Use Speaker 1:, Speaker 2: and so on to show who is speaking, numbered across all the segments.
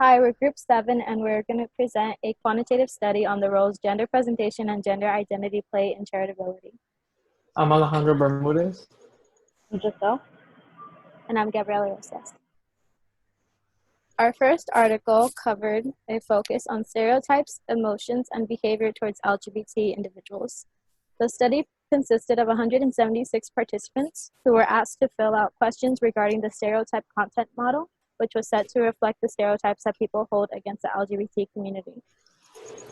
Speaker 1: Hi, we're Group 7, and we're going to present a quantitative study on the roles gender presentation and gender identity play in charitability.
Speaker 2: I'm Alejandro Bermudez.
Speaker 3: Giselle.
Speaker 1: And I'm Gabriela Rosas. Our first article covered a focus on stereotypes, emotions, and behavior towards LGBT individuals. The study consisted of 176 participants who were asked to fill out questions regarding the stereotype content model, which was set to reflect the stereotypes that people hold against the LGBT community.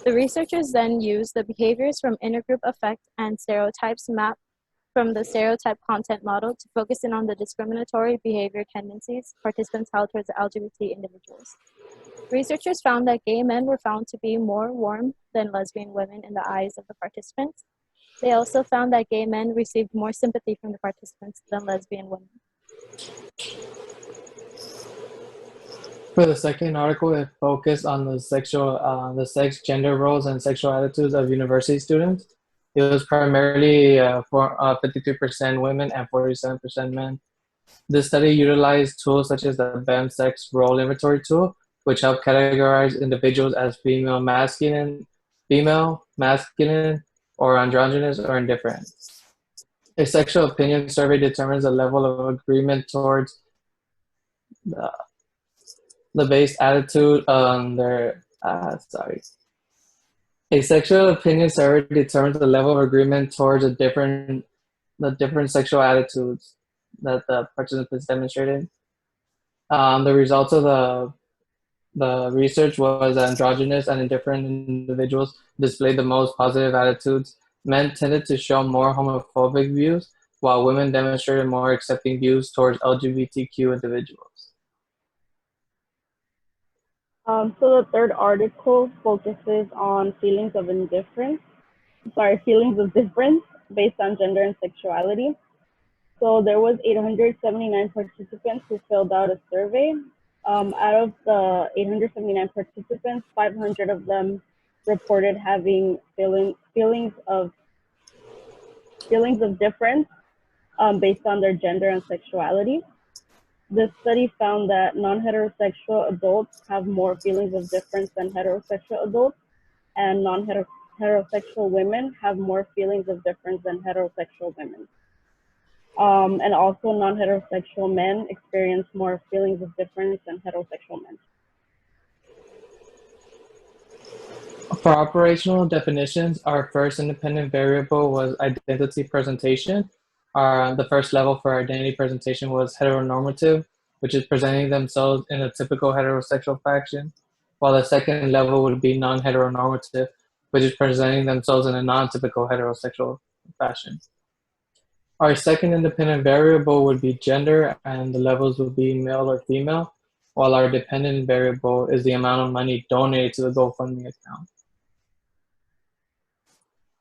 Speaker 1: The researchers then used the behaviors from intergroup effect and stereotypes mapped from the stereotype content model to focus in on the discriminatory behavior tendencies participants held towards the LGBT individuals. Researchers found that gay men were found to be more warm than lesbian women in the eyes of the participants. They also found that gay men received more sympathy from the participants than lesbian women.
Speaker 2: For the second article, it focused on the sex, gender roles, and sexual attitudes of university students. It was primarily for 53% women and 47% men. This study utilized tools such as the BEM sex role inventory tool, which helped categorize individuals as female, masculine, or androgynous, or indifferent. A sexual opinion survey determines the level of agreement towards the base attitude on their, A sexual opinion survey determines the level of agreement towards the different sexual attitudes that the participants demonstrated. The results of the research was that androgynous and indifferent individuals displayed the most positive attitudes. Men tended to show more homophobic views, while women demonstrated more accepting views towards LGBTQ individuals.
Speaker 3: So the third article focuses on feelings of difference based on gender and sexuality. So there was 879 participants who filled out a survey. Out of the 879 participants, 500 of them reported having feelings of difference based on their gender and sexuality. This study found that non-heterosexual adults have more feelings of difference than heterosexual adults, and non-heterosexual women have more feelings of difference than heterosexual women. And also non-heterosexual men experience more feelings of difference than heterosexual men.
Speaker 2: For operational definitions, our first independent variable was identity presentation. The first level for identity presentation was heteronormative, which is presenting themselves in a typical heterosexual fashion, while the second level would be non-heteronormative, which is presenting themselves in a non-typical heterosexual fashion. Our second independent variable would be gender, and the levels would be male or female, while our dependent variable is the amount of money donated to the GoFundMe account.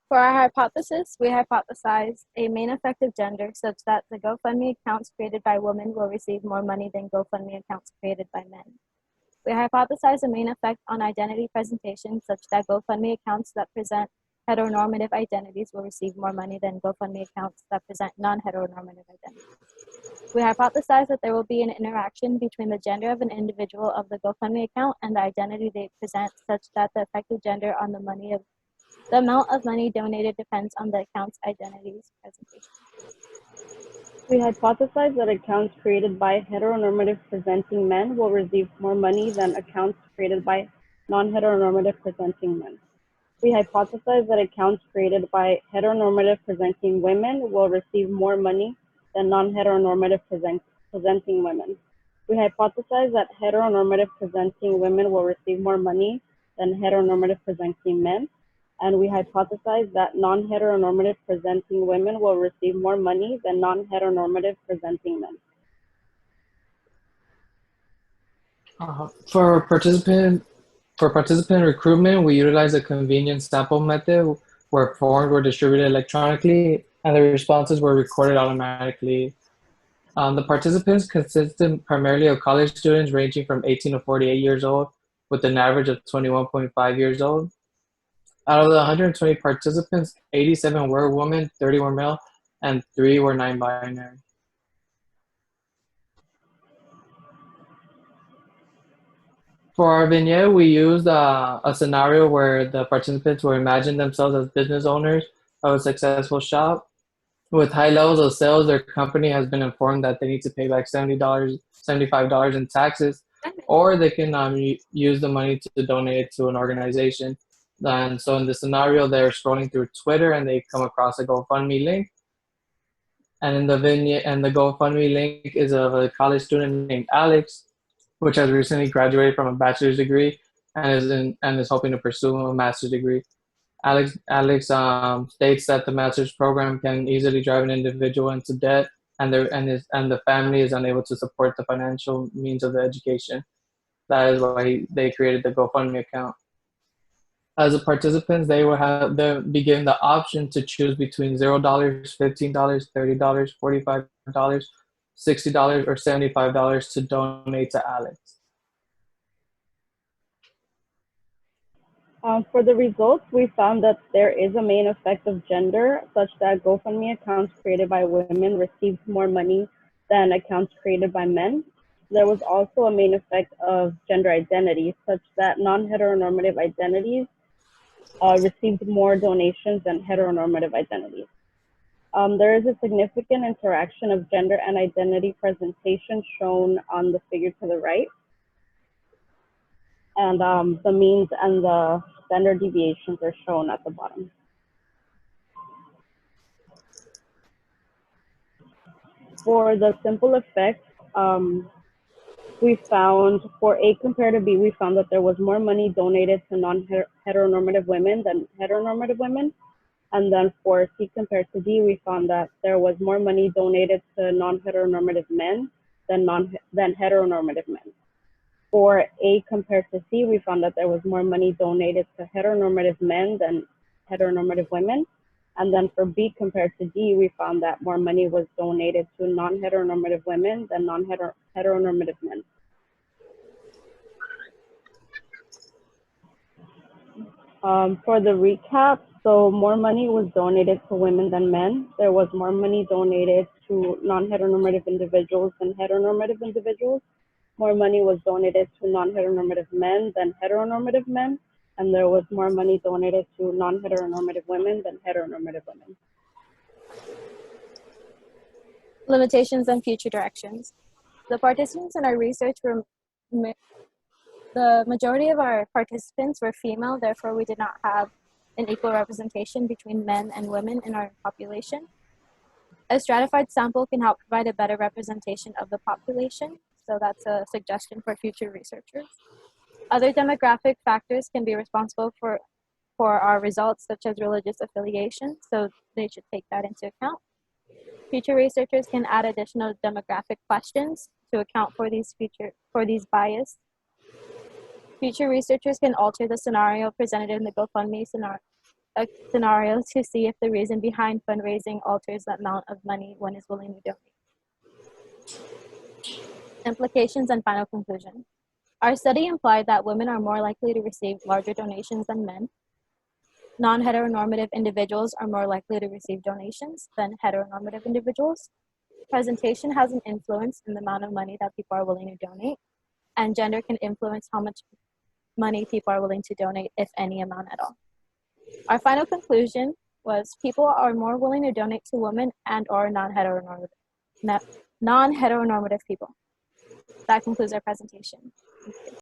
Speaker 1: For our hypothesis, we hypothesized a main effect of gender such that the GoFundMe accounts created by women will receive more money than GoFundMe accounts created by men. We hypothesized a main effect on identity presentation such that GoFundMe accounts that present heteronormative identities will receive more money than GoFundMe accounts that present non-heteronormative identities. We hypothesized that there will be an interaction between the gender of an individual of the GoFundMe account and the identity they present such that the effect of gender on the amount of money donated depends on the account's identity's presentation.
Speaker 3: We hypothesized that accounts created by heteronormative presenting men will receive more money than accounts created by non-heteronormative presenting men. We hypothesized that accounts created by heteronormative presenting women will receive more money than non-heteronormative presenting women. We hypothesized that heteronormative presenting women will receive more money than heteronormative presenting men. And we hypothesized that non-heteronormative presenting women will receive more money than non-heteronormative presenting men.
Speaker 2: For participant recruitment, we utilized a convenient sample method where forms were distributed electronically and the responses were recorded automatically. The participants consisted primarily of college students ranging from 18 to 48 years old, with an average of 21.5 years old. Out of the 120 participants, 87 were women, 30 were male, and 3 were non-binary. For our vignette, we used a scenario where the participants will imagine themselves as business owners of a successful shop. With high levels of sales, their company has been informed that they need to pay back $75 in taxes, or they can use the money to donate it to an organization. And so in the scenario, they're scrolling through Twitter and they come across a GoFundMe link. And in the vignette, and the GoFundMe link is of a college student named Alex, which has recently graduated from a bachelor's degree and is hoping to pursue a master's degree. Alex states that the master's program can easily drive an individual into debt, and the family is unable to support the financial means of the education. That is why they created the GoFundMe account. As the participants, they will have be given the option to choose between $0, $15, $30, $45, $60, or $75 to donate to Alex.
Speaker 3: For the results, we found that there is a main effect of gender, such that GoFundMe accounts created by women received more money than accounts created by men. There was also a main effect of gender identity, such that non-heteronormative identities received more donations than heteronormative identities. There is a significant interaction of gender and identity presentation shown on the figure to the right. And the means and the standard deviations are shown at the bottom. For the simple effect, we found for A compared to B, we found that there was more money donated to non-heteronormative women than heteronormative women. And then for C compared to D, we found that there was more money donated to non-heteronormative men than heteronormative men. For A compared to C, we found that there was more money donated to heteronormative men than heteronormative women. And then for B compared to D, we found that more money was donated to non-heteronormative women than non-heteronormative men. For the recap, so more money was donated to women than men. There was more money donated to non-heteronormative individuals than heteronormative individuals. More money was donated to non-heteronormative men than heteronormative men, and there was more money donated to non-heteronormative women than heteronormative women.
Speaker 1: Limitations and future directions. The participants in our research were, the majority of our participants were female, therefore we did not have an equal representation between men and women in our population. A stratified sample can help provide a better representation of the population, so that's a suggestion for future researchers. Other demographic factors can be responsible for our results, such as religious affiliation, so they should take that into account. Future researchers can add additional demographic questions to account for these bias. Future researchers can alter the scenario presented in the GoFundMe scenario to see if the reason behind fundraising alters the amount of money one is willing to donate. Implications and final conclusion. Our study implied that women are more likely to receive larger donations than men. Non-heteronormative individuals are more likely to receive donations than heteronormative individuals. Presentation has an influence in the amount of money that people are willing to donate, and gender can influence how much money people are willing to donate, if any amount at all. Our final conclusion was people are more willing to donate to women and or non-heteronormative people. That concludes our presentation. Thank you.